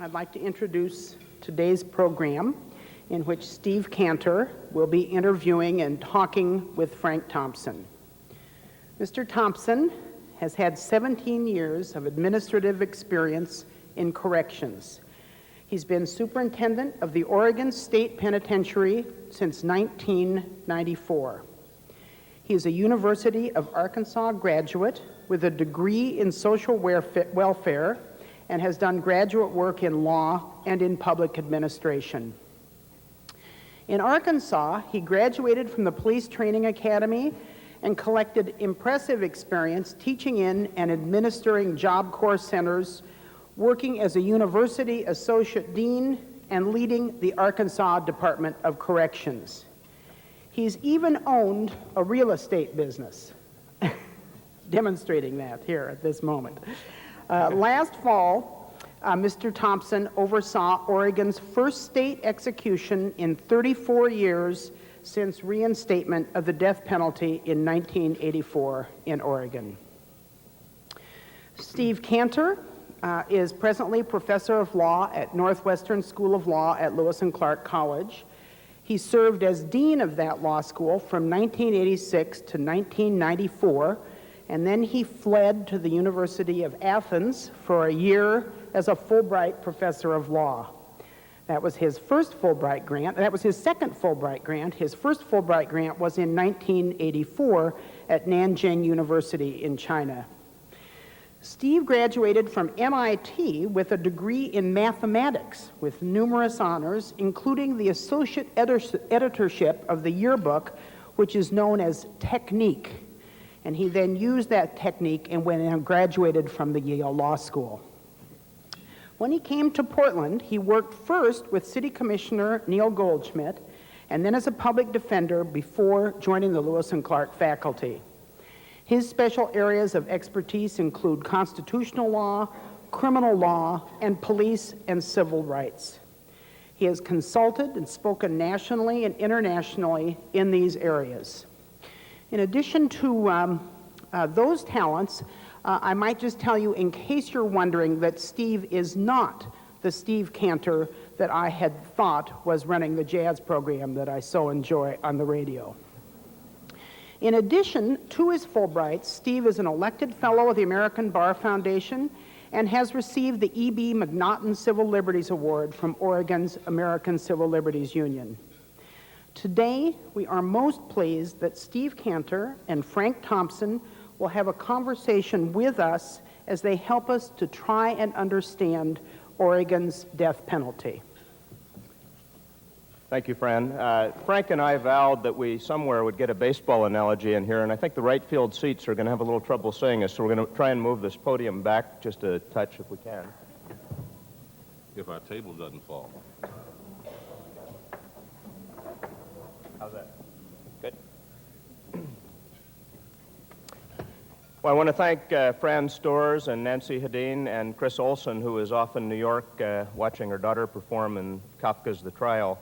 I'd like to introduce today's program, in which Steve Kanter will be interviewing and talking with Frank Thompson. Mr. Thompson has had 17 years of administrative experience in corrections. He's been superintendent of the Oregon State Penitentiary since 1994. He is a University of Arkansas graduate with a degree in social welfare and has done graduate work in law and in public administration. In Arkansas, he graduated from the Police Training Academy and collected impressive experience teaching in and administering Job Corps centers, working as a university associate dean, and leading the Arkansas Department of Corrections. He's even owned a real estate business, demonstrating that here at this moment. Last fall, Mr. Thompson oversaw Oregon's first state execution in 34 years since reinstatement of the death penalty in 1984 in Oregon. Steve Kanter is presently professor of law at Northwestern School of Law at Lewis and Clark College. He served as dean of that law school from 1986 to 1994, and then he fled to the University of Athens for a year as a Fulbright professor of law. That was his first Fulbright grant. That was his second Fulbright grant. His first Fulbright grant was in 1984 at Nanjing University in China. Steve graduated from MIT with a degree in mathematics with numerous honors, including the associate editorship of the yearbook, which is known as Technique. And he then used that technique and went and graduated from the Yale Law School. When he came to Portland, he worked first with City Commissioner Neil Goldschmidt and then as a public defender before joining the Lewis and Clark faculty. His special areas of expertise include constitutional law, criminal law, and police and civil rights. He has consulted and spoken nationally and internationally in these areas. In addition to those talents, I might just tell you, in case you're wondering, that Steve is not the Steve Kanter that I had thought was running the jazz program that I so enjoy on the radio. In addition to his Fulbrights, Steve is an elected fellow of the American Bar Foundation and has received the E.B. McNaughton Civil Liberties Award from Oregon's American Civil Liberties Union. Today, we are most pleased that Steve Kanter and Frank Thompson will have a conversation with us as they help us to try and understand Oregon's death penalty. Thank you, Fran. Frank and I vowed that we somewhere would get a baseball analogy in here, and I think the right field seats are going to have a little trouble seeing us, so we're going to try and move this podium back just a touch if we can. If our table doesn't fall. How's that? Good. Well, I want to thank Fran Storrs and Nancy Hedin and Chris Olson, who is off in New York watching her daughter perform in Kafka's The Trial.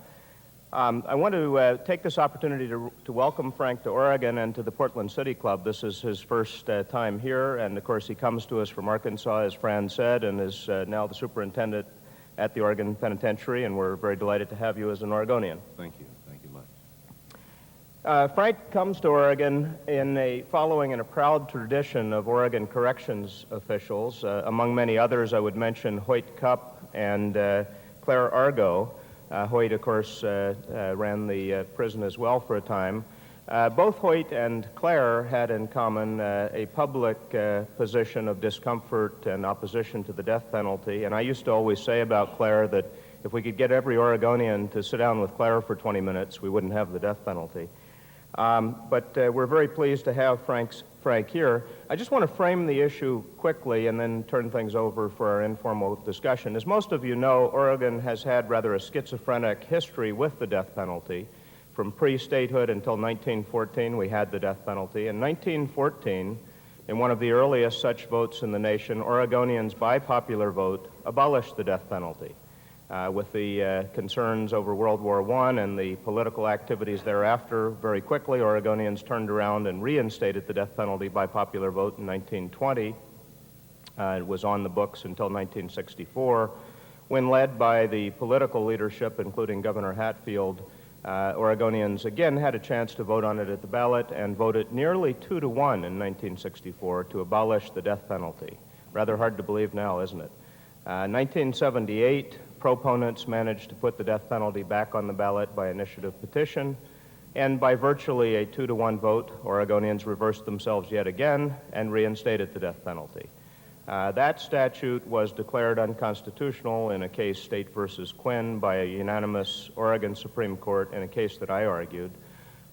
I want to take this opportunity to welcome Frank to Oregon and to the Portland City Club. This is his first time here, and of course he comes to us from Arkansas, as Fran said, and is now the superintendent at the Oregon Penitentiary, and we're very delighted to have you as an Oregonian. Thank you. Thank you much. Frank comes to Oregon following in a proud tradition of Oregon corrections officials. Among many others, I would mention Hoyt Cupp and Claire Argo. Hoyt, of course, ran the prison as well for a time. Both Hoyt and Claire had in common a public position of discomfort and opposition to the death penalty. And I used to always say about Claire that if we could get every Oregonian to sit down with Claire for 20 minutes, we wouldn't have the death penalty. But we're very pleased to have Frank here. I just want to frame the issue quickly and then turn things over for our informal discussion. As most of you know, Oregon has had rather a schizophrenic history with the death penalty. From pre-statehood until 1914, we had the death penalty. In 1914, in one of the earliest such votes in the nation, Oregonians, by popular vote, abolished the death penalty. With the concerns over World War I and the political activities thereafter, very quickly Oregonians turned around and reinstated the death penalty by popular vote in 1920. It was on the books until 1964, When led by the political leadership, including Governor Hatfield, Oregonians again had a chance to vote on it at the ballot and voted nearly 2-1 in 1964 to abolish the death penalty. Rather hard to believe now, isn't it? 1978, proponents managed to put the death penalty back on the ballot by initiative petition, and by virtually a 2-1 vote, Oregonians reversed themselves yet again and reinstated the death penalty. That statute was declared unconstitutional in a case, State versus Quinn, by a unanimous Oregon Supreme Court in a case that I argued.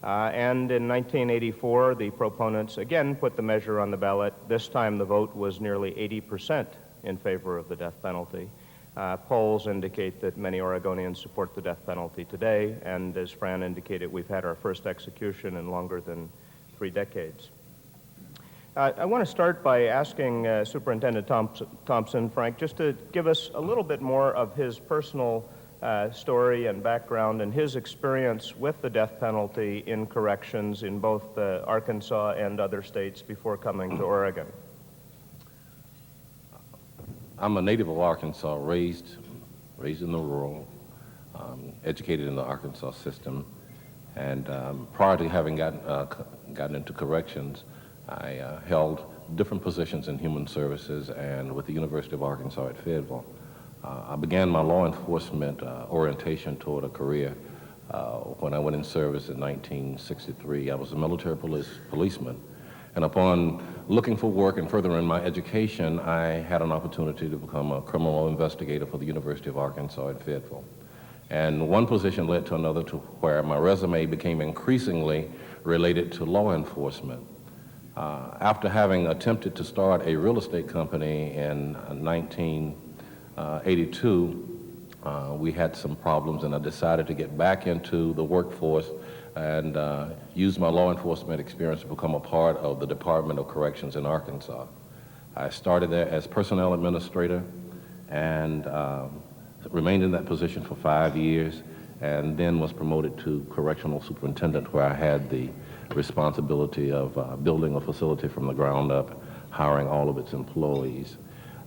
And in 1984, the proponents again put the measure on the ballot. This time the vote was nearly 80% in favor of the death penalty. Polls indicate that many Oregonians support the death penalty today, and as Fran indicated, we've had our first execution in longer than 3 decades. I want to start by asking Superintendent Thompson, Frank, just to give us a little bit more of his personal story and background and his experience with the death penalty in corrections in both Arkansas and other states before coming to Oregon. I'm a native of Arkansas, raised in the rural, educated in the Arkansas system, and prior to having gotten into corrections, I held different positions in human services and with the University of Arkansas at Fayetteville. I began my law enforcement orientation toward a career when I went in service in 1963. I was a military policeman, and upon looking for work and furthering my education, I had an opportunity to become a criminal investigator for the University of Arkansas at Fayetteville. And one position led to another, to where my resume became increasingly related to law enforcement. After having attempted to start a real estate company in 1982, we had some problems, and I decided to get back into the workforce and use my law enforcement experience to become a part of the Department of Corrections in Arkansas. I started there as personnel administrator and remained in that position for 5 years, and then was promoted to correctional superintendent, where I had the responsibility of building a facility from the ground up, hiring all of its employees.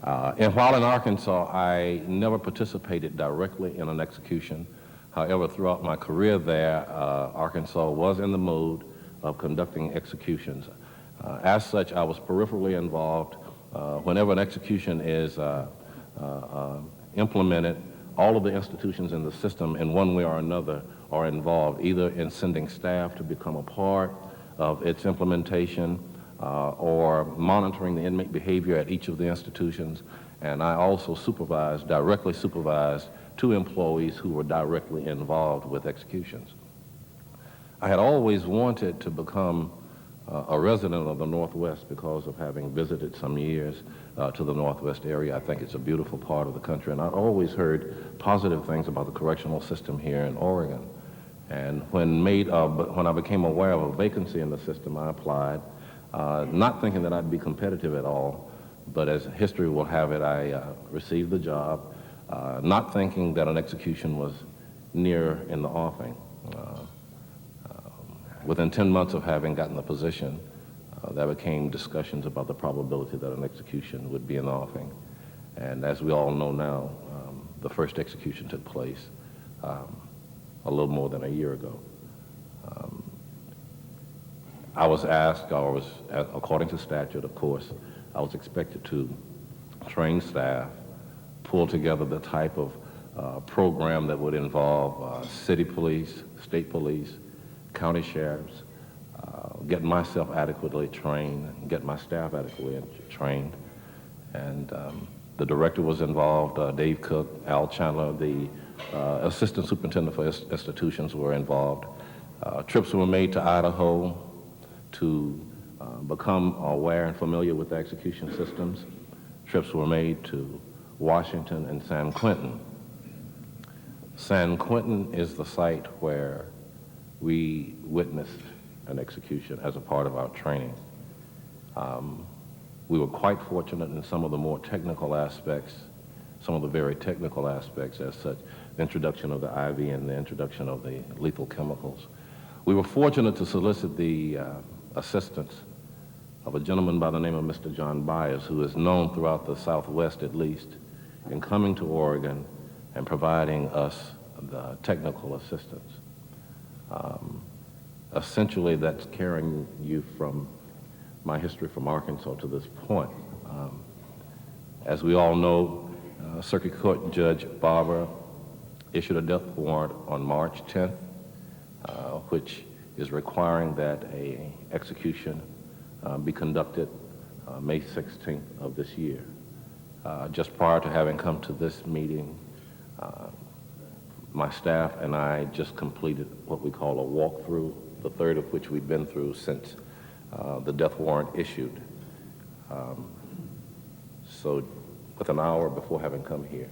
And while in Arkansas, I never participated directly in an execution. However, throughout my career there, Arkansas was in the mode of conducting executions. As such, I was peripherally involved. Whenever an execution is implemented, all of the institutions in the system, in one way or another, are involved, either in sending staff to become a part of its implementation or monitoring the inmate behavior at each of the institutions. And I also directly supervised 2 employees who were directly involved with executions. I had always wanted to become a resident of the Northwest because of having visited some years to the Northwest area. I think it's a beautiful part of the country, and I've always heard positive things about the correctional system here in Oregon. And when I became aware of a vacancy in the system, I applied, not thinking that I'd be competitive at all, but as history will have it, I received the job, not thinking that an execution was near in the offing. Within 10 months of having gotten the position, there became discussions about the probability that an execution would be in the offing. And as we all know now, the first execution took place a little more than a year ago. I was asked, according to statute, of course, I was expected to train staff, pull together the type of program that would involve city police, state police, county sheriffs, get myself adequately trained, get my staff adequately trained. And the director was involved, Dave Cook, Al Chandler, the assistant superintendent for institutions were involved. Trips were made to Idaho to become aware and familiar with the execution systems. Trips were made to Washington and San Quentin. San Quentin is the site where we witnessed an execution as a part of our training. We were quite fortunate in some of the more technical aspects, some of the very technical aspects as such, the introduction of the IV and the introduction of the lethal chemicals. We were fortunate to solicit the assistance of a gentleman by the name of Mr. John Byers, who is known throughout the Southwest at least, in coming to Oregon and providing us the technical assistance. Essentially, that's carrying you from my history from Arkansas to this point. As we all know, Circuit Court Judge Barber issued a death warrant on March 10th, which is requiring that an execution be conducted May 16th of this year. Just prior to having come to this meeting, my staff and I just completed what we call a walkthrough, the third of which we've been through since the death warrant issued. So with an hour before having come here,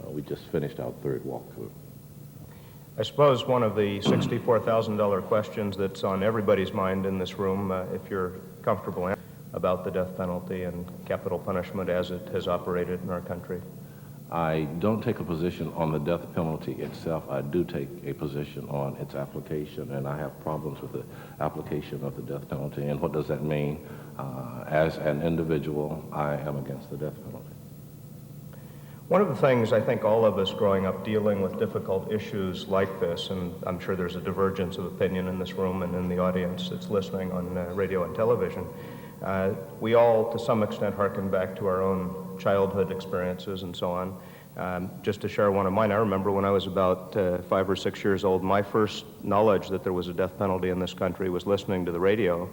we just finished our third walkthrough. I suppose one of the $64,000 questions that's on everybody's mind in this room, if you're comfortable, about the death penalty and capital punishment as it has operated in our country. I don't take a position on the death penalty itself. I do take a position on its application, and I have problems with the application of the death penalty. And what does that mean? As an individual, I am against the death penalty. One of the things I think all of us growing up dealing with difficult issues like this, and I'm sure there's a divergence of opinion in this room and in the audience that's listening on radio and television, we all, to some extent, harken back to our own childhood experiences and so on. Just to share one of mine, I remember when I was about 5 or 6 years old, my first knowledge that there was a death penalty in this country was listening to the radio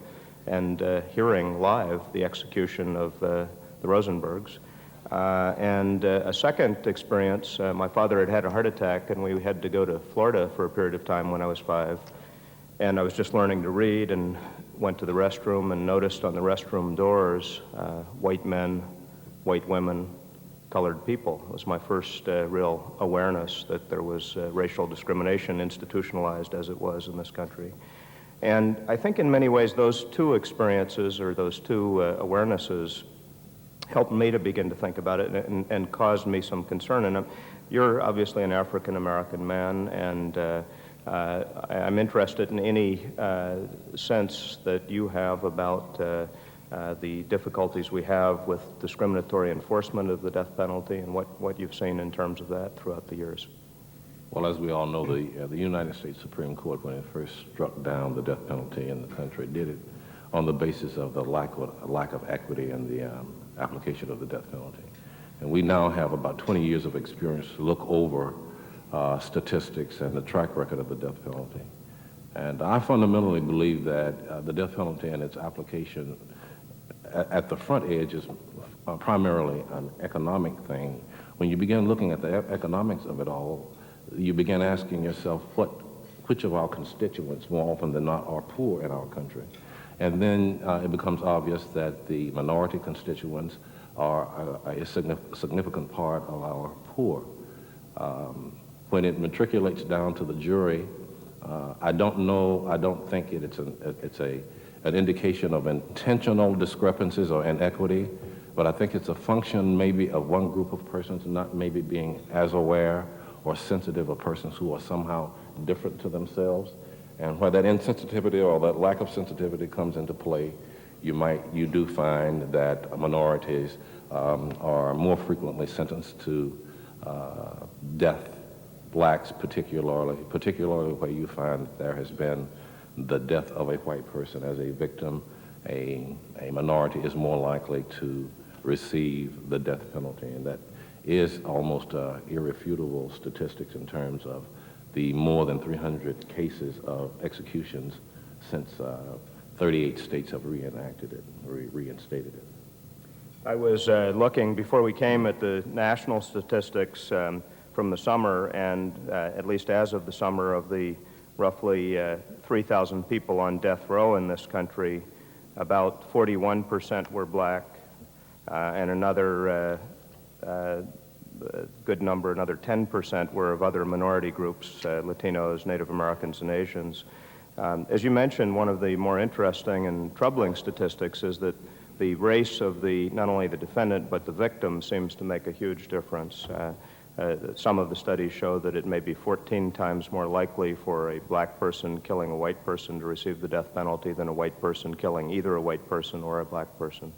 and hearing live the execution of the Rosenbergs. And a second experience, my father had had a heart attack and we had to go to Florida for a period of time when I was 5. And I was just learning to read and went to the restroom and noticed on the restroom doors white men, white women, colored people. It was my first real awareness that there was racial discrimination institutionalized as it was in this country. And I think in many ways those two experiences or those two awarenesses helped me to begin to think about it and caused me some concern. And you're obviously an African-American man, and I'm interested in any sense that you have about the difficulties we have with discriminatory enforcement of the death penalty and what you've seen in terms of that throughout the years. Well, as we all know, the United States Supreme Court, when it first struck down the death penalty in the country, did it on the basis of the lack of equity in the application of the death penalty. And we now have about 20 years of experience to look over statistics and the track record of the death penalty. And I fundamentally believe that the death penalty and its application at the front edge is primarily an economic thing. When you begin looking at the economics of it all, you begin asking yourself which of our constituents more often than not are poor in our country. And then it becomes obvious that the minority constituents are a significant part of our poor. When it matriculates down to the jury, I don't think it's an indication of intentional discrepancies or inequity, but I think it's a function maybe of one group of persons not maybe being as aware or sensitive of persons who are somehow different to themselves. And where that insensitivity or that lack of sensitivity comes into play, you do find that minorities are more frequently sentenced to death. Blacks particularly where you find that there has been the death of a white person as a victim, a minority is more likely to receive the death penalty. And that is almost irrefutable statistics in terms of the more than 300 cases of executions since 38 states have reenacted it, reinstated it. I was looking before we came at the national statistics from the summer, and at least as of the summer, of the roughly 3,000 people on death row in this country, about 41% were black, and another good number, another 10% were of other minority groups, Latinos, Native Americans, and Asians. As you mentioned, one of the more interesting and troubling statistics is that the race of not only the defendant but the victim seems to make a huge difference. Some of the studies show that it may be 14 times more likely for a black person killing a white person to receive the death penalty than a white person killing either a white person or a black person.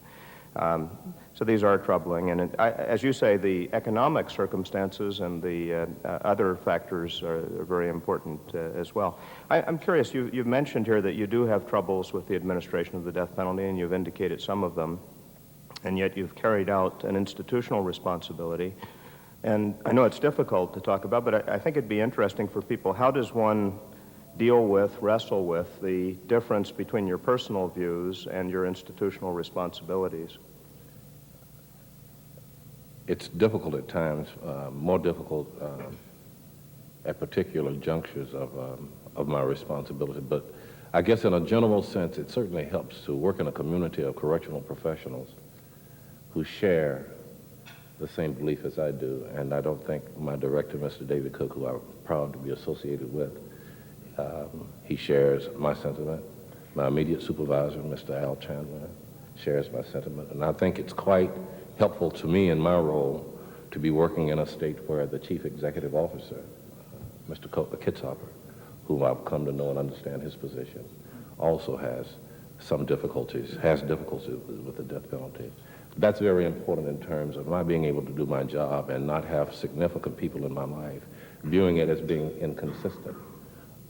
So these are troubling, and as you say, the economic circumstances and the other factors are very important as well. I'm curious, you've mentioned here that you do have troubles with the administration of the death penalty, and you've indicated some of them, and yet you've carried out an institutional responsibility. And I know it's difficult to talk about, but I think it'd be interesting for people. How does one wrestle with the difference between your personal views and your institutional responsibilities? It's difficult at times, more difficult at particular junctures of my responsibility. But I guess in a general sense, it certainly helps to work in a community of correctional professionals who share the same belief as I do. And I don't think my director, Mr. David Cook, who I'm proud to be associated with, he shares my sentiment. My immediate supervisor, Mr. Al Chandler, shares my sentiment. And I think it's quite helpful to me in my role to be working in a state where the chief executive officer, Mr. Kitzhopper, whom I've come to know and understand his position, also has difficulties with the death penalty. That's very important in terms of my being able to do my job and not have significant people in my life viewing it as being inconsistent.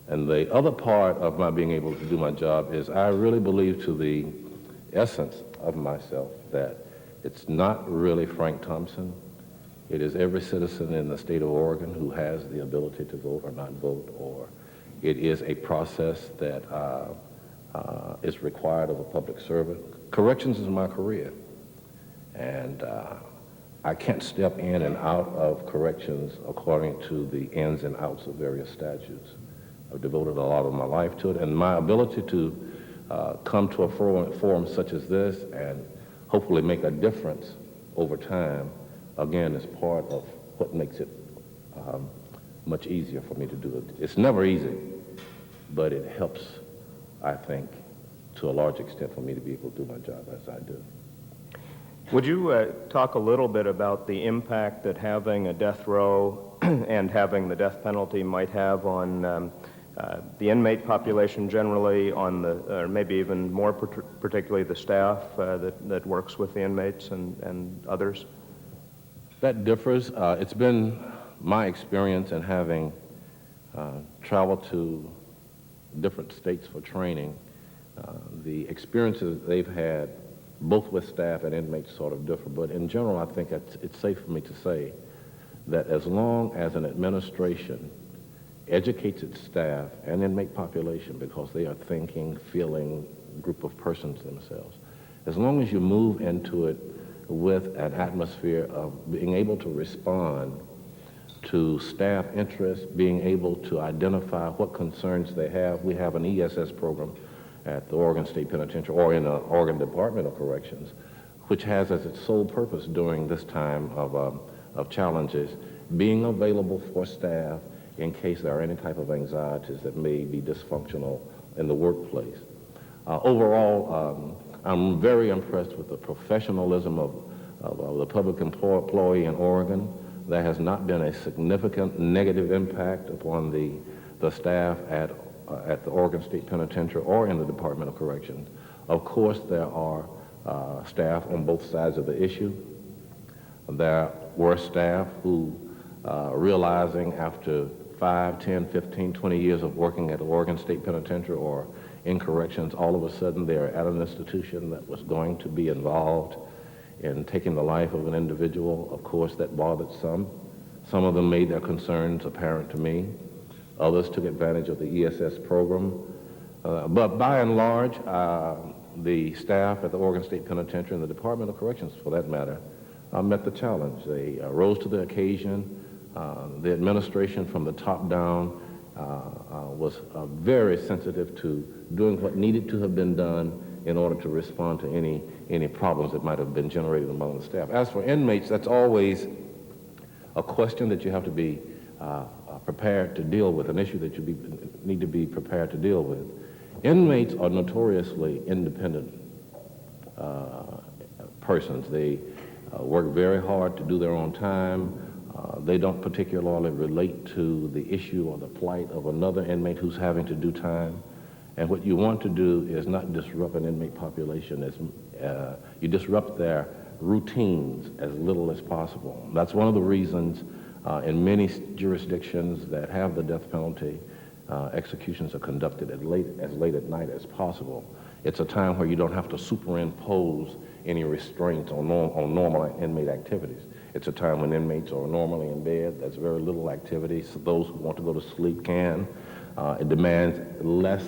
And the other part of my being able to do my job is I really believe to the essence of myself that it's not really Frank Thompson. It is every citizen in the state of Oregon who has the ability to vote or not vote, or it is a process that is required of a public servant. Corrections is my career, and I can't step in and out of corrections according to the ins and outs of various statutes. I've devoted a lot of my life to it, and my ability to come to a forum such as this and hopefully make a difference over time, again, is part of what makes it much easier for me to do it. It's never easy, but it helps, I think, to a large extent for me to be able to do my job as I do. Would you talk a little bit about the impact that having a death row and having the death penalty might have on the inmate population generally, on or maybe even more particularly the staff that works with the inmates and others? That differs. It's been my experience in having traveled to different states for training. The experiences they've had, both with staff and inmates, sort of differ. But in general, I think it's safe for me to say that as long as an administration educates its staff and inmate population, because they are thinking, feeling group of persons themselves, as long as you move into it with an atmosphere of being able to respond to staff interests, being able to identify what concerns they have. We have an ESS program at the Oregon State Penitentiary, or in the Oregon Department of Corrections, which has as its sole purpose during this time of challenges, being available for staff in case there are any type of anxieties that may be dysfunctional in the workplace. Overall, I'm very impressed with the professionalism of the public employee in Oregon. There has not been a significant negative impact upon the staff at the Oregon State Penitentiary or in the Department of Corrections. Of course, there are staff on both sides of the issue. There were staff who, realizing after 5, 10, 15, 20 years of working at the Oregon State Penitentiary or in corrections, all of a sudden they're at an institution that was going to be involved in taking the life of an individual. Of course, that bothered some. Some of them made their concerns apparent to me. Others took advantage of the ESS program. But by and large, the staff at the Oregon State Penitentiary and the Department of Corrections, for that matter, met the challenge. They rose to the occasion. The administration from the top down was very sensitive to doing what needed to have been done in order to respond to any problems that might have been generated among the staff. As for inmates, that's always a question that you have to be prepared to deal with, an issue that you need to be prepared to deal with. Inmates are notoriously independent persons. They work very hard to do their own time. They don't particularly relate to the issue or the plight of another inmate who's having to do time. And what you want to do is not disrupt an inmate population You disrupt their routines as little as possible. That's one of the reasons in many jurisdictions that have the death penalty, executions are conducted as late at night as possible. It's a time where you don't have to superimpose any restraints on normal inmate activities. It's a time when inmates are normally in bed. There's very little activity, so those who want to go to sleep can. It demands less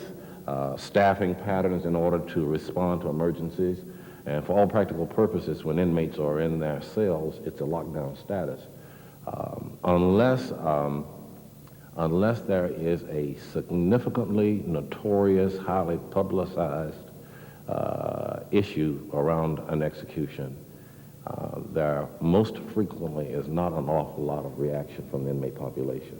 staffing patterns in order to respond to emergencies. And for all practical purposes, when inmates are in their cells, it's a lockdown status. Unless there is a significantly notorious, highly publicized issue around an execution, there most frequently is not an awful lot of reaction from the inmate population.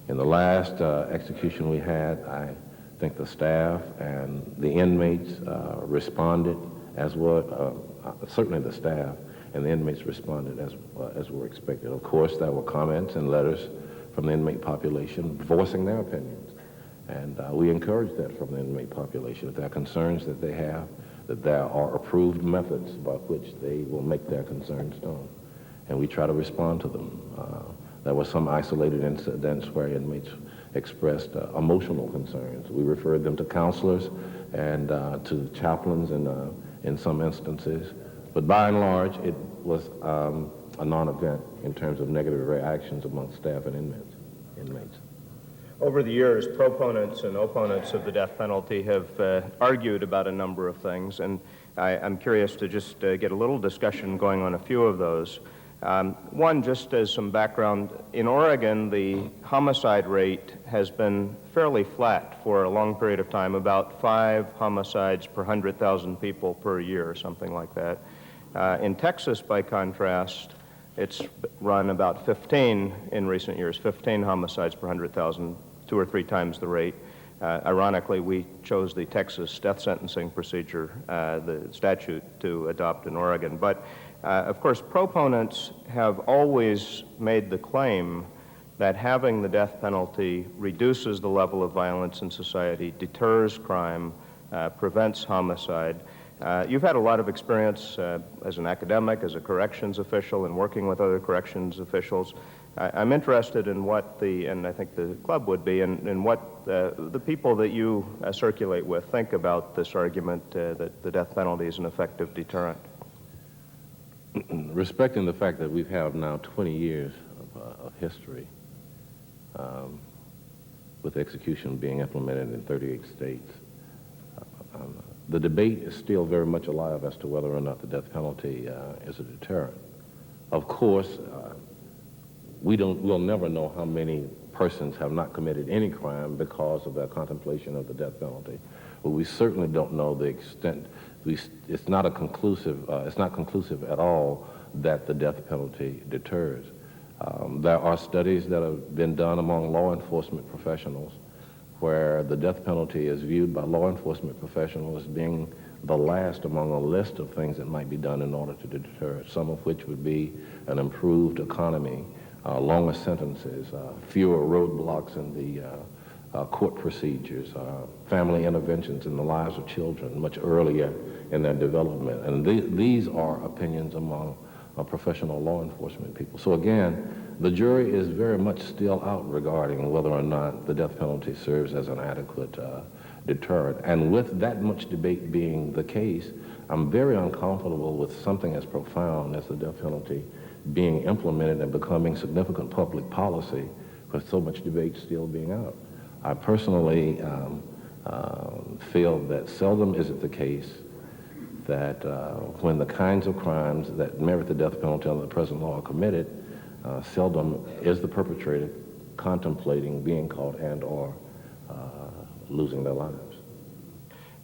In the last execution we had, I think the staff and the inmates responded as well, certainly the staff and the inmates responded as were expected. Of course, there were comments and letters from the inmate population voicing their opinions. And we encourage that from the inmate population. If there are concerns that they have, that there are approved methods by which they will make their concerns known. And we try to respond to them. There were some isolated incidents where inmates expressed emotional concerns. We referred them to counselors and to chaplains in some instances. But by and large, it was a non-event in terms of negative reactions among staff and inmates. Over the years, proponents and opponents of the death penalty have argued about a number of things, and I'm curious to just get a little discussion going on a few of those. One, just as some background, in Oregon, the homicide rate has been fairly flat for a long period of time, about 5 homicides per 100,000 people per year, or something like that. In Texas, by contrast, it's run about 15 in recent years, 15 homicides per 100,000, 2 or 3 times the rate. Ironically, we chose the Texas death sentencing procedure, the statute, to adopt in Oregon. But, of course, proponents have always made the claim that having the death penalty reduces the level of violence in society, deters crime, prevents homicide. You've had a lot of experience as an academic, as a corrections official, and working with other corrections officials. I'm interested in what and I think the club would be, in what the people that you circulate with think about this argument that the death penalty is an effective deterrent. Respecting the fact that we've had now 20 years of history with execution being implemented in 38 states, the debate is still very much alive as to whether or not the death penalty is a deterrent. Of course, we'll never know how many persons have not committed any crime because of their contemplation of the death penalty. But we certainly don't know the extent. It's not conclusive at all that the death penalty deters. There are studies that have been done among law enforcement professionals where the death penalty is viewed by law enforcement professionals as being the last among a list of things that might be done in order to deter it, some of which would be an improved economy, longer sentences, fewer roadblocks in the court procedures, family interventions in the lives of children much earlier in their development. And these are opinions among professional law enforcement people. So again, the jury is very much still out regarding whether or not the death penalty serves as an adequate deterrent. And with that much debate being the case, I'm very uncomfortable with something as profound as the death penalty being implemented and becoming significant public policy with so much debate still being out. I personally feel that seldom is it the case that when the kinds of crimes that merit the death penalty under the present law are committed, seldom is the perpetrator contemplating being caught and or losing their lives.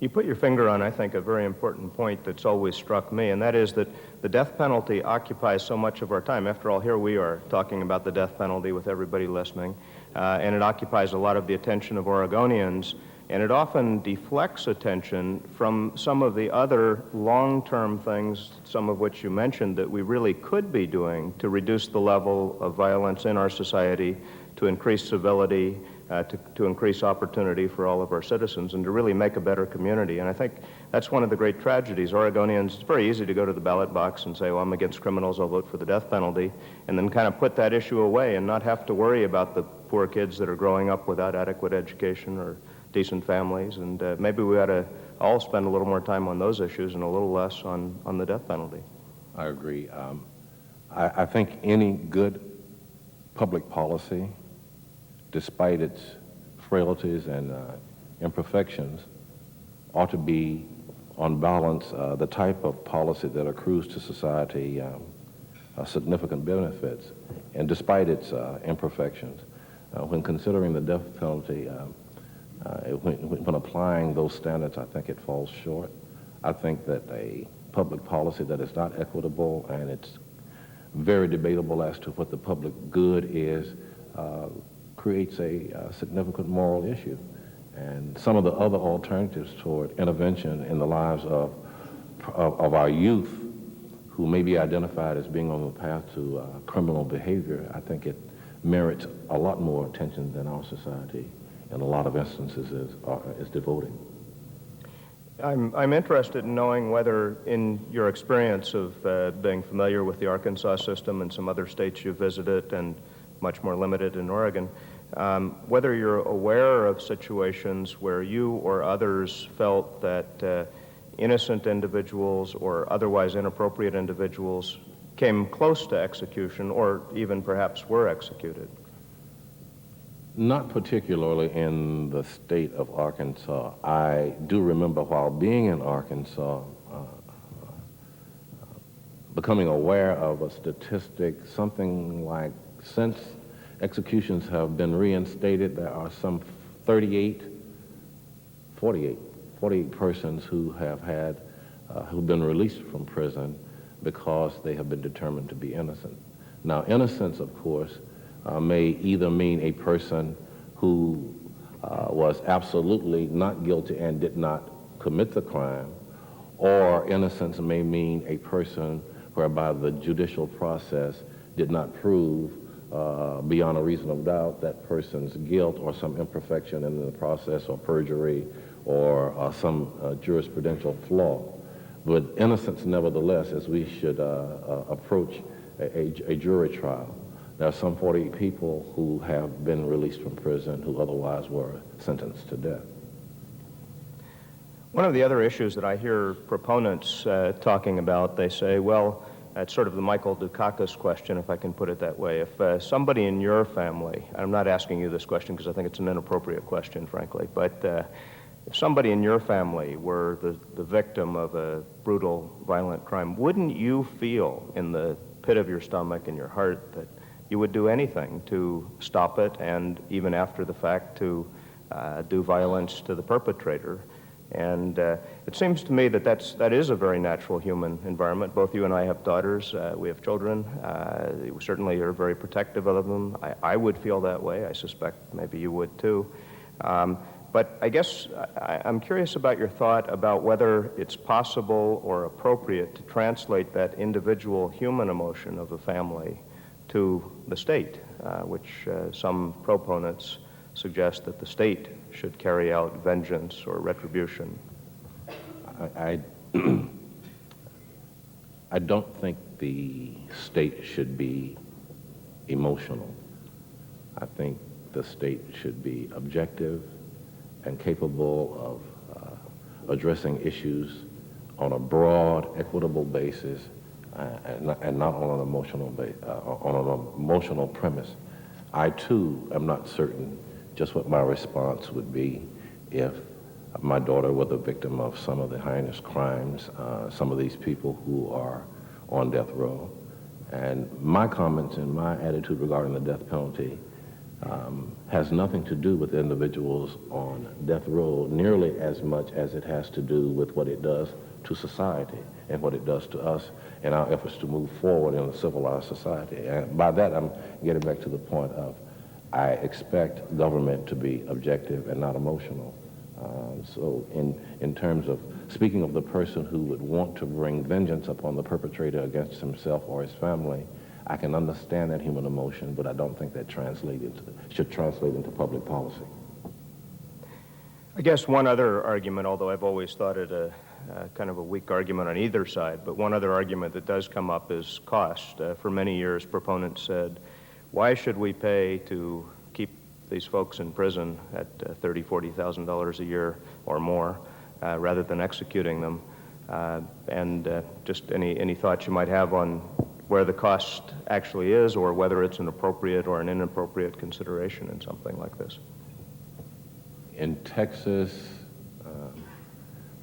You put your finger on, I think, a very important point that's always struck me, and that is that the death penalty occupies so much of our time. After all, here we are talking about the death penalty with everybody listening, and it occupies a lot of the attention of Oregonians, and it often deflects attention from some of the other long-term things, some of which you mentioned, that we really could be doing to reduce the level of violence in our society, to increase civility, to increase opportunity for all of our citizens, and to really make a better community. And I think that's one of the great tragedies. Oregonians, it's very easy to go to the ballot box and say, well, I'm against criminals, I'll vote for the death penalty, and then kind of put that issue away and not have to worry about the poor kids that are growing up without adequate education or decent families. And maybe we ought to all spend a little more time on those issues and a little less on the death penalty. I agree. I think any good public policy, despite its frailties and imperfections, ought to be, on balance, the type of policy that accrues to society significant benefits, and despite its imperfections. When considering the death penalty, when applying those standards, I think it falls short. I think that a public policy that is not equitable, and it's very debatable as to what the public good is, creates a significant moral issue. And some of the other alternatives toward intervention in the lives of our youth who may be identified as being on the path to criminal behavior, I think it merits a lot more attention than our society in a lot of instances is devoting. I'm interested in knowing whether, in your experience of being familiar with the Arkansas system and some other states you visited, and much more limited in Oregon, whether you're aware of situations where you or others felt that innocent individuals or otherwise inappropriate individuals came close to execution or even perhaps were executed. Not particularly in the state of Arkansas. I do remember while being in Arkansas, becoming aware of a statistic, something like since executions have been reinstated, there are some 48 persons who have who've been released from prison because they have been determined to be innocent. Now, innocence, of course, may either mean a person who was absolutely not guilty and did not commit the crime, or innocence may mean a person whereby the judicial process did not prove beyond a reasonable doubt that person's guilt or some imperfection in the process, or perjury, or some jurisprudential flaw. But innocence, nevertheless, as we should approach a jury trial. There are some 48 people who have been released from prison who otherwise were sentenced to death. One of the other issues that I hear proponents talking about, they say, well, it's sort of the Michael Dukakis question, if I can put it that way. If somebody in your family, I'm not asking you this question because I think it's an inappropriate question, frankly, but if somebody in your family were the victim of a brutal, violent crime, wouldn't you feel in the pit of your stomach and your heart that you would do anything to stop it, and even after the fact to do violence to the perpetrator? And it seems to me that that is a very natural human environment. Both you and I have daughters. We have children. We certainly are very protective of them. I would feel that way. I suspect maybe you would too. But I guess I'm curious about your thought about whether it's possible or appropriate to translate that individual human emotion of a family to the state, which some proponents suggest that the state should carry out vengeance or retribution. I don't think the state should be emotional. I think the state should be objective and capable of addressing issues on a broad, equitable basis, and not on an emotional premise. I too am not certain just what my response would be if my daughter were the victim of some of the heinous crimes, some of these people who are on death row. And my comments and my attitude regarding the death penalty has nothing to do with individuals on death row nearly as much as it has to do with what it does to society and what it does to us in our efforts to move forward in a civilized society. And by that, I'm getting back to the point of I expect government to be objective and not emotional. So in terms of speaking of the person who would want to bring vengeance upon the perpetrator against himself or his family, I can understand that human emotion, but I don't think that should translate into public policy. I guess one other argument, although I've always thought it kind of a weak argument on either side, but one other argument that does come up is cost. For many years, proponents said, why should we pay to keep these folks in prison at $30,000, $40,000 a year or more rather than executing them? Just any thoughts you might have on where the cost actually is, or whether it's an appropriate or an inappropriate consideration in something like this. In Texas,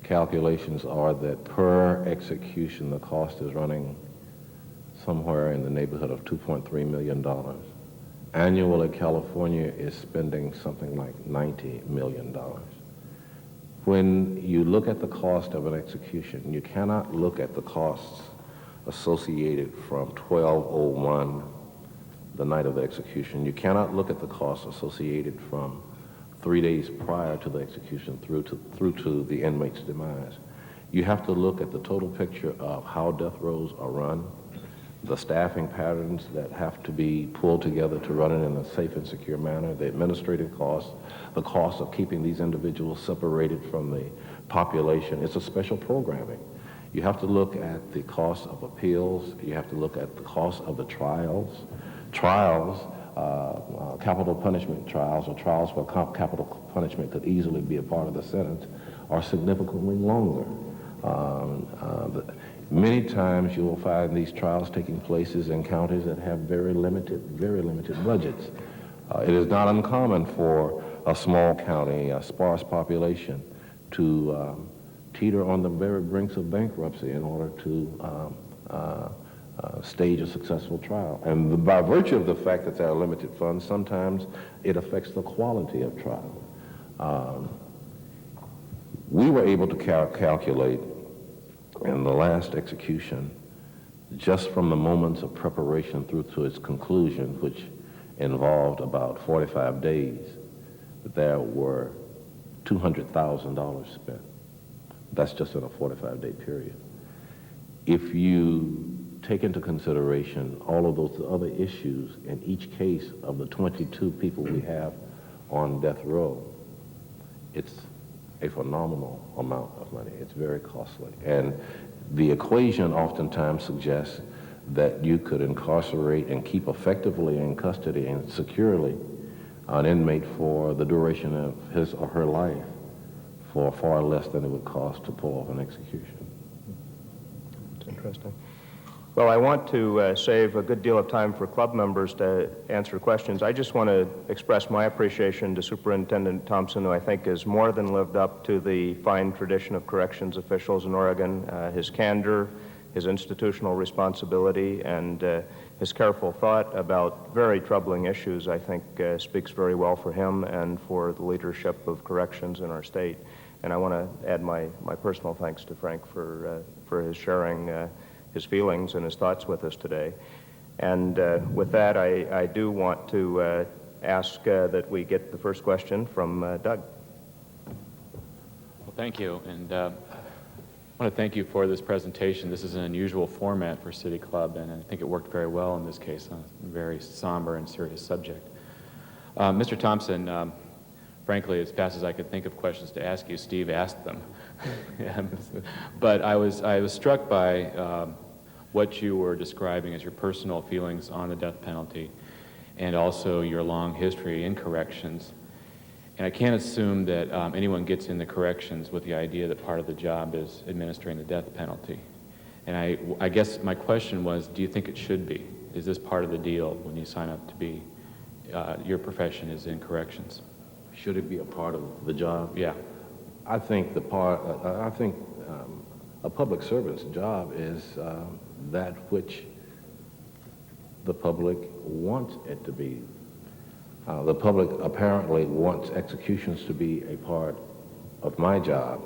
calculations are that per execution, the cost is running somewhere in the neighborhood of $2.3 million. Annually, California is spending something like $90 million. When you look at the cost of an execution, you cannot look at the costs associated from 12:01, the night of the execution. You cannot look at the costs associated from 3 days prior to the execution through to the inmate's demise. You have to look at the total picture of how death rows are run, the staffing patterns that have to be pulled together to run it in a safe and secure manner, the administrative costs, the cost of keeping these individuals separated from the population. It's a special programming. You have to look at the cost of appeals. You have to look at the cost of the trials. Capital punishment trials, or trials where capital punishment could easily be a part of the sentence, are significantly longer. Many times you will find these trials taking places in counties that have very limited budgets. It is not uncommon for a small county, a sparse population, to teeter on the very brinks of bankruptcy in order to stage a successful trial. And by virtue of the fact that there are limited funds, sometimes it affects the quality of trial. We were able to calculate in the last execution, just from the moments of preparation through to its conclusion, which involved about 45 days, there were $200,000 spent. That's just in a 45-day period. If you take into consideration all of those other issues in each case of the 22 people we have on death row, it's a phenomenal amount of money. It's very costly. And the equation oftentimes suggests that you could incarcerate and keep effectively in custody and securely an inmate for the duration of his or her life for far less than it would cost to pull off an execution. That's interesting. Well, I want to save a good deal of time for club members to answer questions. I just want to express my appreciation to Superintendent Thompson, who I think has more than lived up to the fine tradition of corrections officials in Oregon. His candor, his institutional responsibility, and his careful thought about very troubling issues, I think, speaks very well for him and for the leadership of corrections in our state. And I want to add my personal thanks to Frank for his sharing his feelings and his thoughts with us today. And with that, I do want to ask that we get the first question from Doug. Well, thank you. And I want to thank you for this presentation. This is an unusual format for City Club, and I think it worked very well in this case on a very somber and serious subject. Mr. Thompson, frankly, as fast as I could think of questions to ask you, Steve asked them. But I was struck by what you were describing as your personal feelings on the death penalty and also your long history in corrections. And I can't assume that anyone gets into corrections with the idea that part of the job is administering the death penalty. And I guess my question was, do you think it should be? Is this part of the deal when you sign up to be, your profession is in corrections? Should it be a part of the job? Yeah. I think a public servant's job is that which the public wants it to be. The public apparently wants executions to be a part of my job.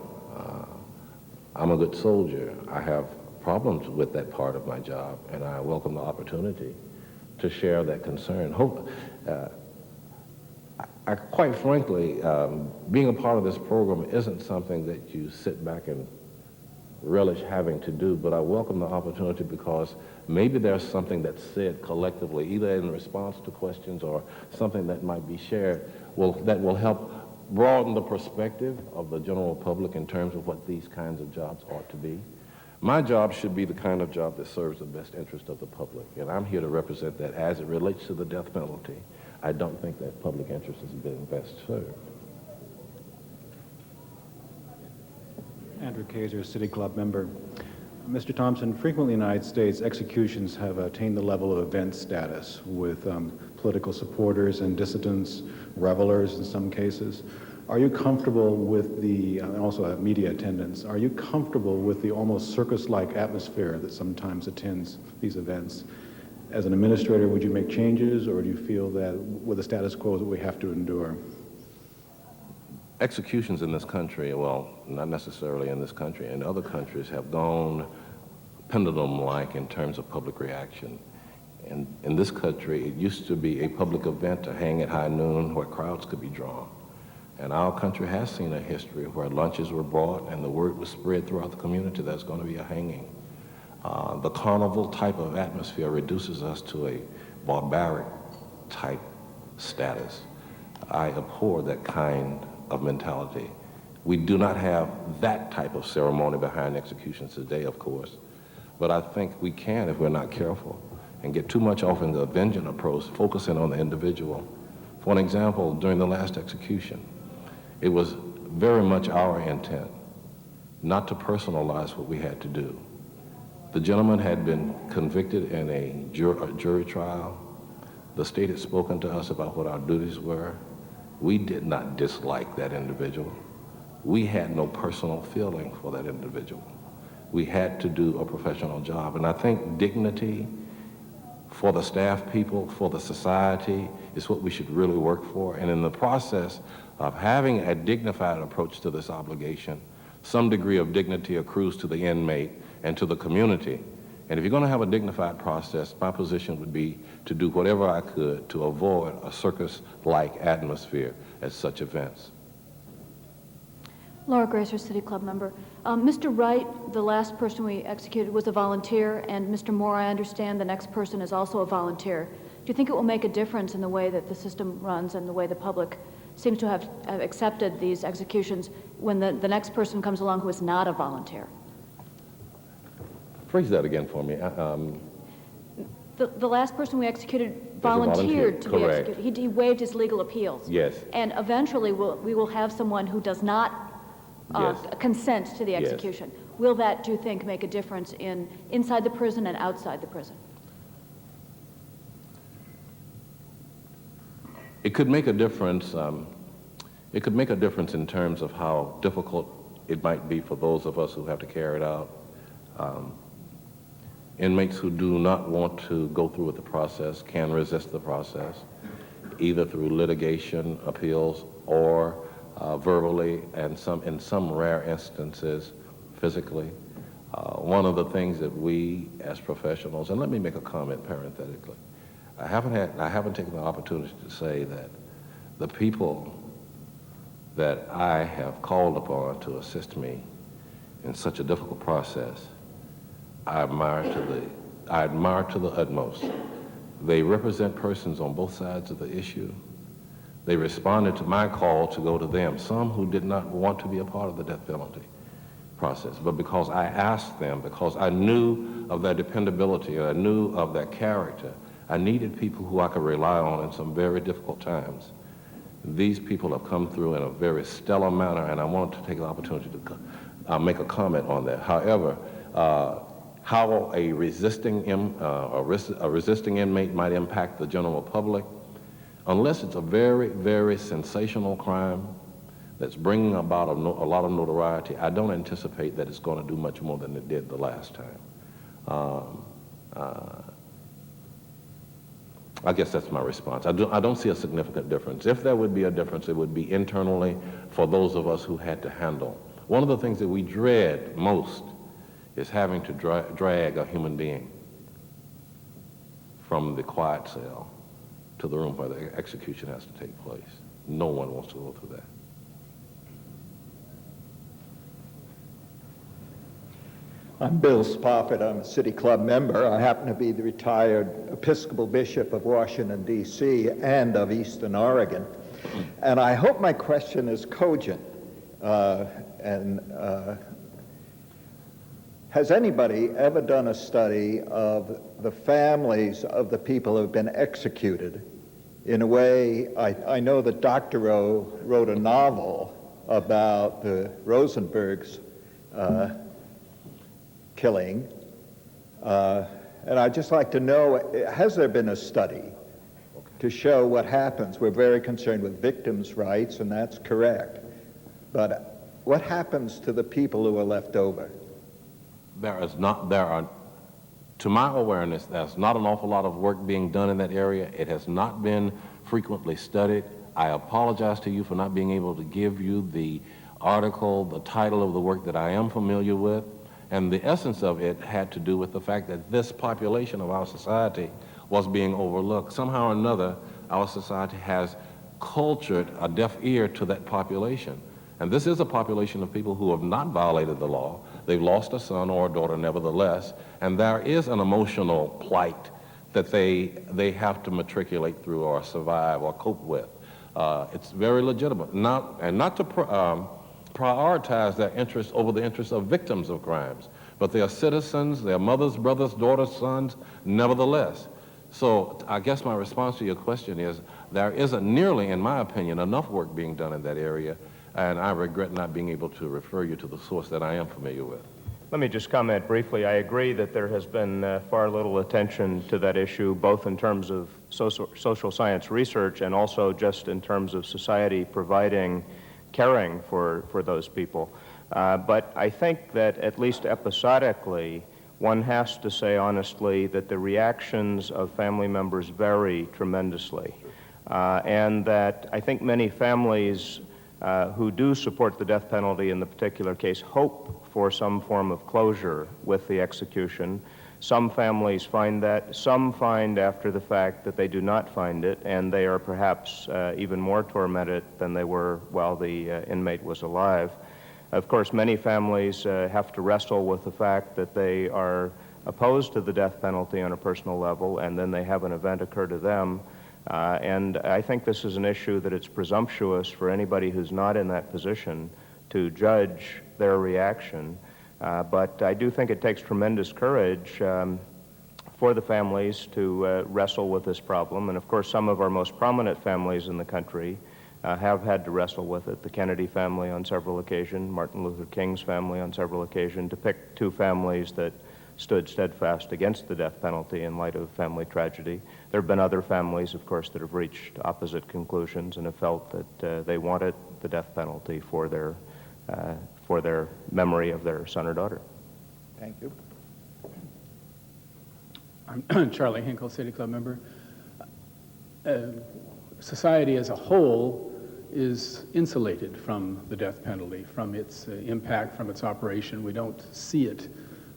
I'm a good soldier. I have problems with that part of my job, and I welcome the opportunity to share that concern. Quite frankly, being a part of this program isn't something that you sit back and relish having to do, but I welcome the opportunity because maybe there's something that's said collectively, either in response to questions or something that might be shared, that will help broaden the perspective of the general public in terms of what these kinds of jobs ought to be. My job should be the kind of job that serves the best interest of the public, and I'm here to represent that. As it relates to the death penalty, I don't think that public interest has been best served. Andrew Kaiser, City Club member. Mr. Thompson, frequently in the United States, executions have attained the level of event status with political supporters and dissidents, revelers in some cases. Are you comfortable with the, and also media attendance, are you comfortable with the almost circus-like atmosphere that sometimes attends these events? As an administrator, would you make changes, or do you feel that with the status quo that we have to endure? Executions in this country, well, not necessarily in this country, in other countries have gone pendulum-like in terms of public reaction. And in this country, it used to be a public event to hang at high noon where crowds could be drawn. And our country has seen a history where lunches were brought and the word was spread throughout the community there's going to be a hanging. The carnival type of atmosphere reduces us to a barbaric type status. I abhor that kind of mentality. We do not have that type of ceremony behind executions today, of course, but I think we can if we're not careful and get too much off in the vengeance approach, focusing on the individual. For an example, during the last execution, it was very much our intent not to personalize what we had to do. The gentleman had been convicted in a jury trial. The state had spoken to us about what our duties were. We did not dislike that individual. We had no personal feeling for that individual. We had to do a professional job. And I think dignity for the staff people, for the society, is what we should really work for. And in the process of having a dignified approach to this obligation, some degree of dignity accrues to the inmate and to the community. And if you're going to have a dignified process, my position would be to do whatever I could to avoid a circus-like atmosphere at such events. Laura Gracer, City Club member. Mr. Wright, the last person we executed, was a volunteer, and Mr. Moore, I understand the next person is also a volunteer. Do you think it will make a difference in the way that the system runs and the way the public seems to have accepted these executions when the next person comes along who is not a volunteer? Phrase that again for me. The last person we executed volunteer, volunteered to be correct. executed. He waived his legal appeals. Yes. And eventually we will have someone who does not Yes. consent to the Yes. execution. Will that, do you think, make a difference inside the prison and outside the prison? It could make a difference. It could make a difference in terms of how difficult it might be for those of us who have to carry it out. Inmates who do not want to go through with the process can resist the process, either through litigation, appeals, or verbally, and in some rare instances, physically. One of the things that we as professionals, and let me make a comment parenthetically, I haven't taken the opportunity to say that the people that I have called upon to assist me in such a difficult process, I admire to the utmost. They represent persons on both sides of the issue. They responded to my call to go to them, some who did not want to be a part of the death penalty process, but because I asked them, because I knew of their dependability, and I knew of their character, I needed people who I could rely on in some very difficult times. These people have come through in a very stellar manner, and I wanted to take the opportunity to make a comment on that. However, how a resisting inmate might impact the general public, unless it's a very, very sensational crime that's bringing about a lot of notoriety, I don't anticipate that it's going to do much more than it did the last time. I guess that's my response. I don't see a significant difference. If there would be a difference, it would be internally for those of us who had to handle. One of the things that we dread most is having to drag a human being from the quiet cell to the room where the execution has to take place. No one wants to go through that. I'm Bill Spofford. I'm a City Club member. I happen to be the retired Episcopal Bishop of Washington, D.C. and of Eastern Oregon. And I hope my question is cogent. Has anybody ever done a study of the families of the people who have been executed? In a way, I know that Dr. O wrote a novel about the Rosenberg's killing. And I'd just like to know, has there been a study to show what happens? We're very concerned with victims' rights, and that's correct. But what happens to the people who are left over? To my awareness, there's not an awful lot of work being done in that area. It has not been frequently studied. I apologize to you for not being able to give you the article, the title of the work that I am familiar with. And the essence of it had to do with the fact that this population of our society was being overlooked. Somehow or another, our society has cultured a deaf ear to that population. And this is a population of people who have not violated the law. They've lost a son or a daughter nevertheless, and there is an emotional plight that they have to matriculate through or survive or cope with. It's very legitimate. Not to prioritize their interests over the interests of victims of crimes, but they are citizens, they are mothers, brothers, daughters, sons, nevertheless. So I guess my response to your question is there isn't nearly, in my opinion, enough work being done in that area, and I regret not being able to refer you to the source that I am familiar with. Let me just comment briefly. I agree that there has been far little attention to that issue, both in terms of social science research and also just in terms of society providing caring for those people. But I think that at least episodically, one has to say honestly that the reactions of family members vary tremendously. And that I think many families who do support the death penalty in the particular case hope for some form of closure with the execution. Some families find that, some find after the fact that they do not find it, and they are perhaps even more tormented than they were while the inmate was alive. Of course, many families have to wrestle with the fact that they are opposed to the death penalty on a personal level, and then they have an event occur to them. And I think this is an issue that it's presumptuous for anybody who's not in that position to judge their reaction. But I do think it takes tremendous courage for the families to wrestle with this problem. And of course, some of our most prominent families in the country have had to wrestle with it. The Kennedy family on several occasions, Martin Luther King's family on several occasions, to pick two families that stood steadfast against the death penalty in light of family tragedy. There have been other families, of course, that have reached opposite conclusions and have felt that they wanted the death penalty for their memory of their son or daughter. Thank you. I'm Charlie Hinkle, City Club member. Society as a whole is insulated from the death penalty, from its impact, from its operation. We don't see it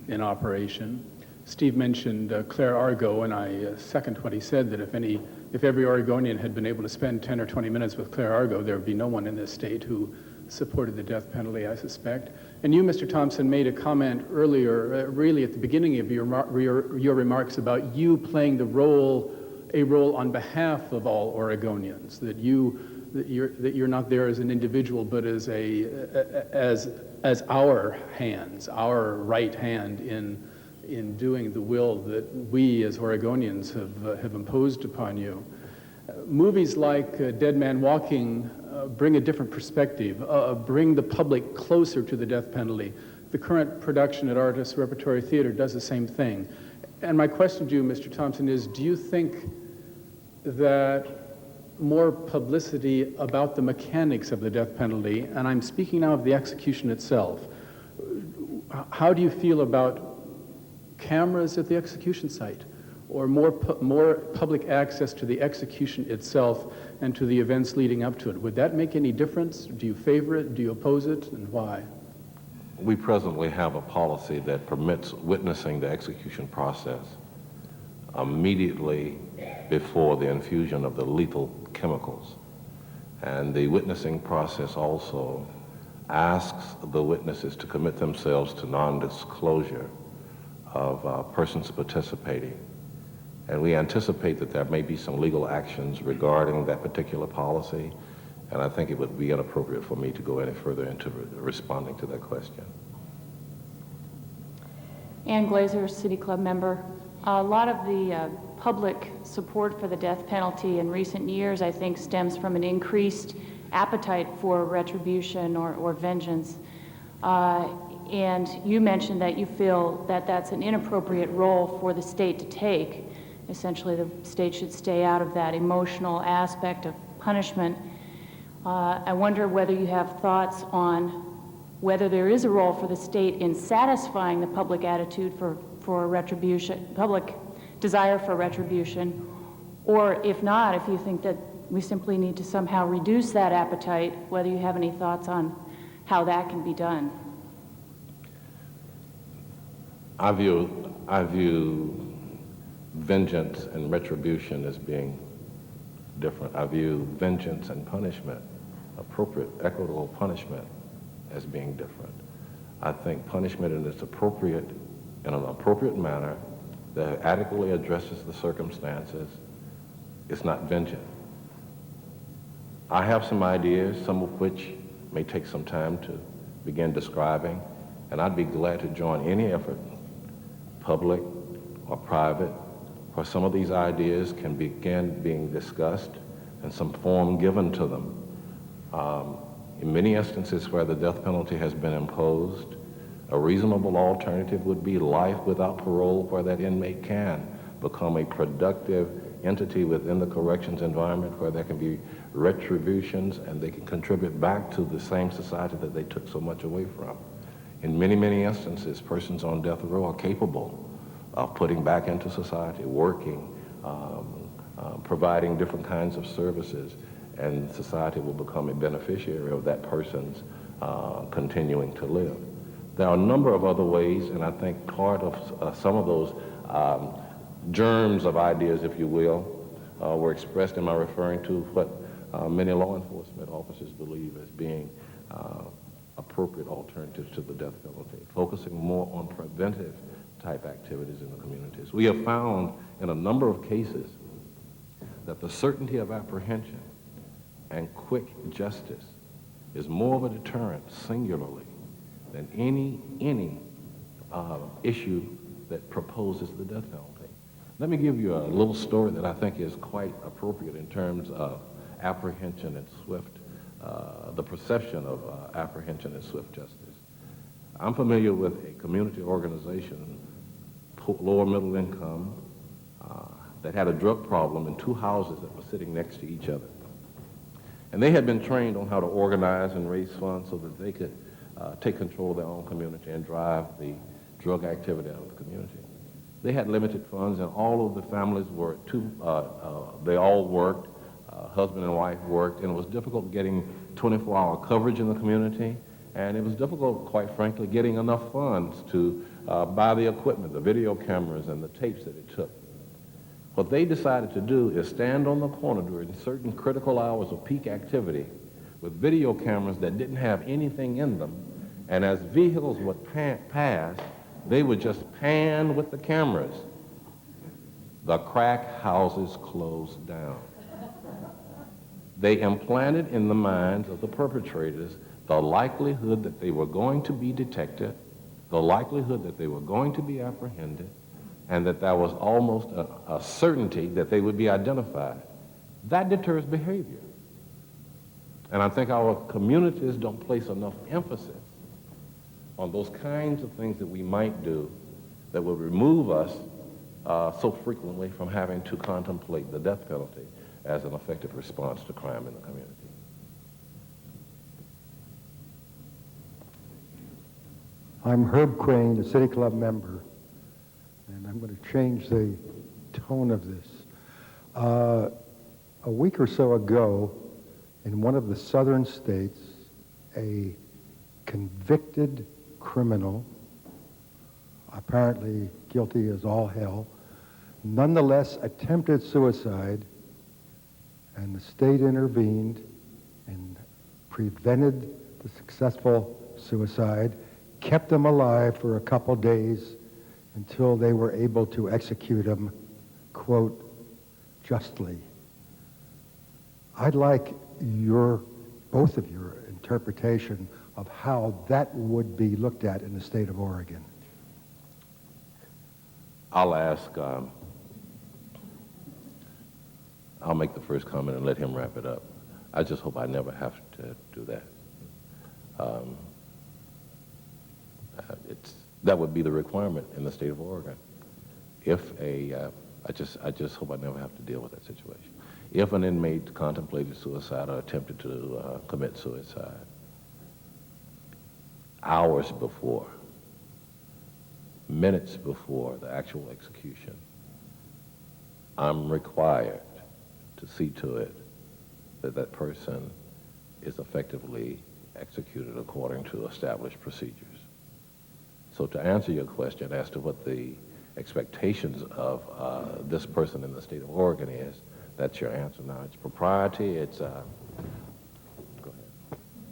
in operation. Steve mentioned Claire Argo, and I second what he said, that if every Oregonian had been able to spend 10 or 20 minutes with Claire Argo, there would be no one in this state who supported the death penalty, I suspect. And you, Mr. Thompson, made a comment earlier, really at the beginning of your remarks about you playing a role on behalf of all Oregonians, that you're not there as an individual, but as our hands, our right hand in doing the will that we as Oregonians have imposed upon you. Movies like Dead Man Walking bring a different perspective, bring the public closer to the death penalty. The current production at Artists Repertory Theater does the same thing. And my question to you, Mr. Thompson, is do you think that more publicity about the mechanics of the death penalty, and I'm speaking now of the execution itself, how do you feel about cameras at the execution site, or more public access to the execution itself and to the events leading up to it? Would that make any difference? Do you favor it? Do you oppose it, and why? We presently have a policy that permits witnessing the execution process immediately before the infusion of the lethal chemicals. And the witnessing process also asks the witnesses to commit themselves to non-disclosure of persons participating. And we anticipate that there may be some legal actions regarding that particular policy. And I think it would be inappropriate for me to go any further into responding to that question. Ann Glazer, City Club member. A lot of the public support for the death penalty in recent years, I think, stems from an increased appetite for retribution or vengeance. And you mentioned that you feel that that's an inappropriate role for the state to take. Essentially, the state should stay out of that emotional aspect of punishment. I wonder whether you have thoughts on whether there is a role for the state in satisfying the public attitude for retribution, public desire for retribution, or if not, if you think that we simply need to somehow reduce that appetite, whether you have any thoughts on how that can be done. I view vengeance and retribution as being different. I view vengeance and punishment, appropriate, equitable punishment, as being different. I think punishment in its appropriate, in an appropriate manner that adequately addresses the circumstances is not vengeance. I have some ideas, some of which may take some time to begin describing, and I'd be glad to join any effort, public or private, where some of these ideas can begin being discussed and some form given to them. In many instances where the death penalty has been imposed, a reasonable alternative would be life without parole, where that inmate can become a productive entity within the corrections environment, where there can be retributions and they can contribute back to the same society that they took so much away from. In many, many instances, persons on death row are capable of putting back into society, working, providing different kinds of services, and society will become a beneficiary of that person's continuing to live. There are a number of other ways, and I think part of some of those germs of ideas, if you will, were expressed in my referring to what many law enforcement officers believe as being appropriate alternatives to the death penalty, focusing more on preventive type activities in the communities. We have found in a number of cases that the certainty of apprehension and quick justice is more of a deterrent singularly than any issue that proposes the death penalty. Let me give you a little story that I think is quite appropriate in terms of apprehension and swift, the perception of apprehension and swift justice. I'm familiar with a community organization, lower middle income, that had a drug problem in two houses that were sitting next to each other. And they had been trained on how to organize and raise funds so that they could take control of their own community and drive the drug activity out of the community. They had limited funds, and all of the families were they all worked, husband and wife worked, and it was difficult getting 24-hour coverage in the community, and it was difficult, quite frankly, getting enough funds to buy the equipment, the video cameras and the tapes that it took. What they decided to do is stand on the corner during certain critical hours of peak activity with video cameras that didn't have anything in them, and as vehicles would pass, they would just pan with the cameras. The crack houses closed down. They implanted in the minds of the perpetrators the likelihood that they were going to be detected, the likelihood that they were going to be apprehended, and that there was almost a certainty that they would be identified. That deters behavior. And I think our communities don't place enough emphasis on those kinds of things that we might do that would remove us so frequently from having to contemplate the death penalty as an effective response to crime in the community. I'm Herb Crane, a City Club member, and I'm going to change the tone of this. A week or so ago, in one of the southern states, a convicted criminal, apparently guilty as all hell, nonetheless attempted suicide, and the state intervened and prevented the successful suicide, kept him alive for a couple days until they were able to execute him, quote, justly. I'd like your both of your interpretation of how that would be looked at in the state of Oregon. I'll ask, I'll make the first comment and let him wrap it up. I just hope I never have to do that. That would be the requirement in the state of Oregon. If I just hope I never have to deal with that situation. If an inmate contemplated suicide or attempted to commit suicide, hours before, minutes before the actual execution, I'm required to see to it that that person is effectively executed according to established procedures. So to answer your question as to what the expectations of this person in the state of Oregon is, that's your answer. Now, it's propriety, it's, go ahead.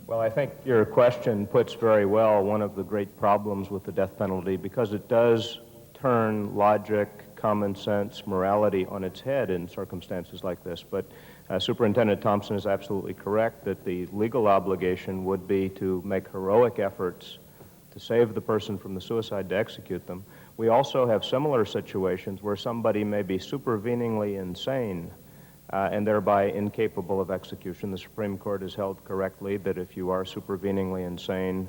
Well, I think your question puts very well one of the great problems with the death penalty, because it does turn logic, common sense, morality on its head in circumstances like this. But Superintendent Thompson is absolutely correct that the legal obligation would be to make heroic efforts to save the person from the suicide, to execute them. We also have similar situations where somebody may be superveningly insane and thereby incapable of execution. The Supreme Court has held correctly that if you are superveningly insane,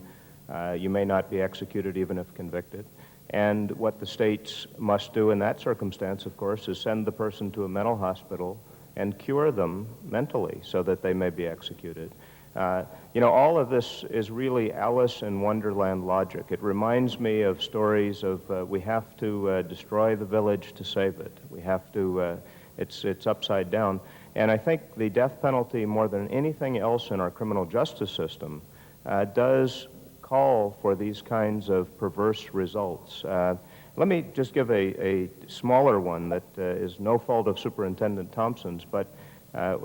you may not be executed even if convicted. And what the states must do in that circumstance, of course, is send the person to a mental hospital and cure them mentally so that they may be executed. All of this is really Alice in Wonderland logic. It reminds me of stories of we have to destroy the village to save it. We have to, it's upside down. And I think the death penalty, more than anything else in our criminal justice system, does call for these kinds of perverse results. Let me just give a smaller one that is no fault of Superintendent Thompson's, but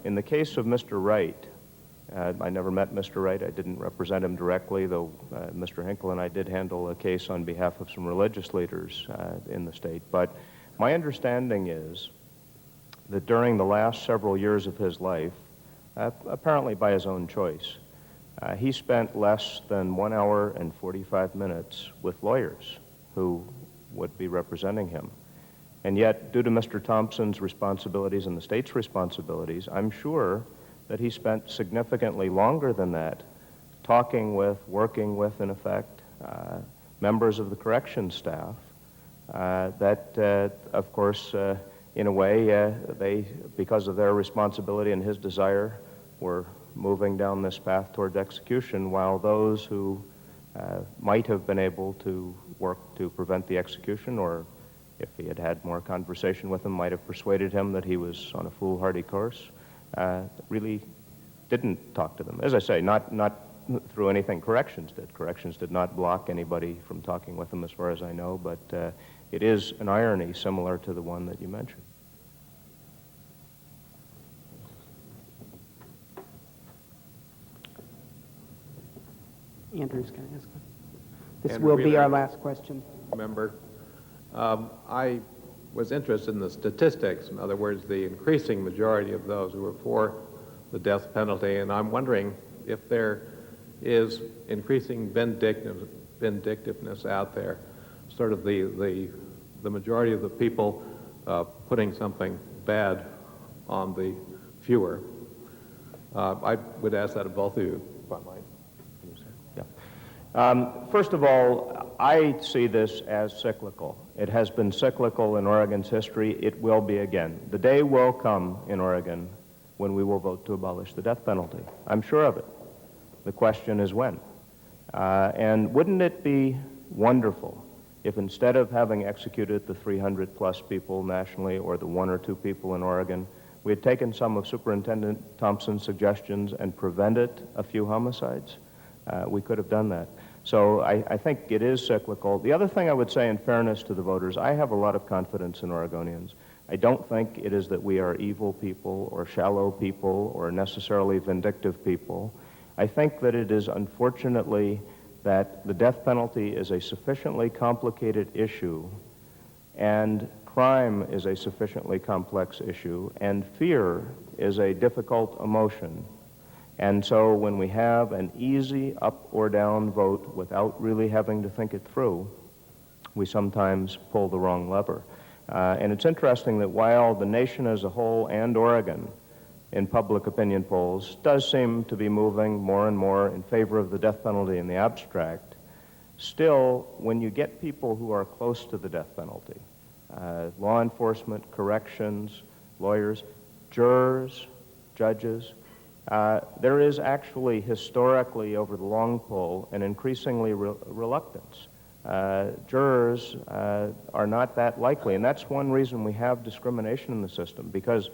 in the case of Mr. Wright, I never met Mr. Wright. I didn't represent him directly, though Mr. Hinkle and I did handle a case on behalf of some religious leaders in the state. But my understanding is that during the last several years of his life, apparently by his own choice, he spent less than 1 hour and 45 minutes with lawyers who would be representing him. And yet, due to Mr. Thompson's responsibilities and the state's responsibilities, I'm sure that he spent significantly longer than that talking with, working with, in effect, members of the corrections staff that, of course, in a way, they, because of their responsibility and his desire, were moving down this path toward execution, while those who might have been able to work to prevent the execution, or if he had had more conversation with them, might have persuaded him that he was on a foolhardy course, really didn't talk to them. As I say, not through anything corrections did. Corrections did not block anybody from talking with them, as far as I know, but it is an irony similar to the one that you mentioned. Andrew's going to ask one. This Andrew will be Wheeler, our last question. Member. I was interested in the statistics, in other words, the increasing majority of those who are for the death penalty, and I'm wondering if there is increasing vindictiveness out there, sort of the majority of the people putting something bad on the fewer. I would ask that of both of you, if I might. First of all, I see this as cyclical. It has been cyclical in Oregon's history. It will be again. The day will come in Oregon when we will vote to abolish the death penalty. I'm sure of it. The question is when. And wouldn't it be wonderful if instead of having executed the 300-plus people nationally or the 1 or 2 people in Oregon, we had taken some of Superintendent Thompson's suggestions and prevented a few homicides? We could have done that. So I think it is cyclical. The other thing I would say in fairness to the voters, I have a lot of confidence in Oregonians. I don't think it is that we are evil people or shallow people or necessarily vindictive people. I think that it is unfortunately that the death penalty is a sufficiently complicated issue, and crime is a sufficiently complex issue, and fear is a difficult emotion. And so when we have an easy up or down vote without really having to think it through, we sometimes pull the wrong lever. And it's interesting that while the nation as a whole and Oregon in public opinion polls does seem to be moving more and more in favor of the death penalty in the abstract, still, when you get people who are close to the death penalty, law enforcement, corrections, lawyers, jurors, judges, there is actually historically over the long pull an increasingly reluctance. Jurors are not that likely, and that's one reason we have discrimination in the system, because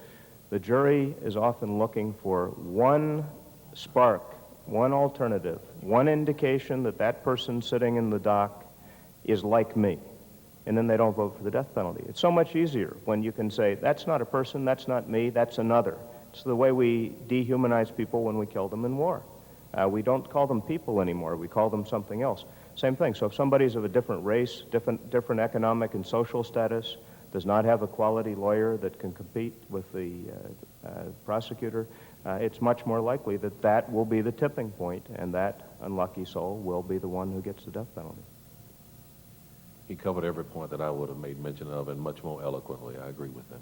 the jury is often looking for one spark, one alternative, one indication that that person sitting in the dock is like me, and then they don't vote for the death penalty. It's so much easier when you can say, that's not a person, that's not me, that's another. It's the way we dehumanize people when we kill them in war. We don't call them people anymore, we call them something else. Same thing, so if somebody's of a different race, different economic and social status, does not have a quality lawyer that can compete with the prosecutor, it's much more likely that that will be the tipping point, and that unlucky soul will be the one who gets the death penalty. He covered every point that I would have made mention of, and much more eloquently. I agree with him.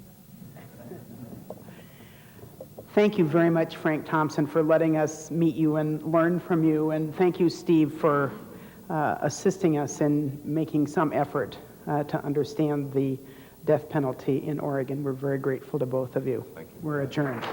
Thank you very much, Frank Thompson, for letting us meet you and learn from you. And thank you, Steve, for assisting us in making some effort to understand the death penalty in Oregon. We're very grateful to both of you. Thank you. We're adjourned.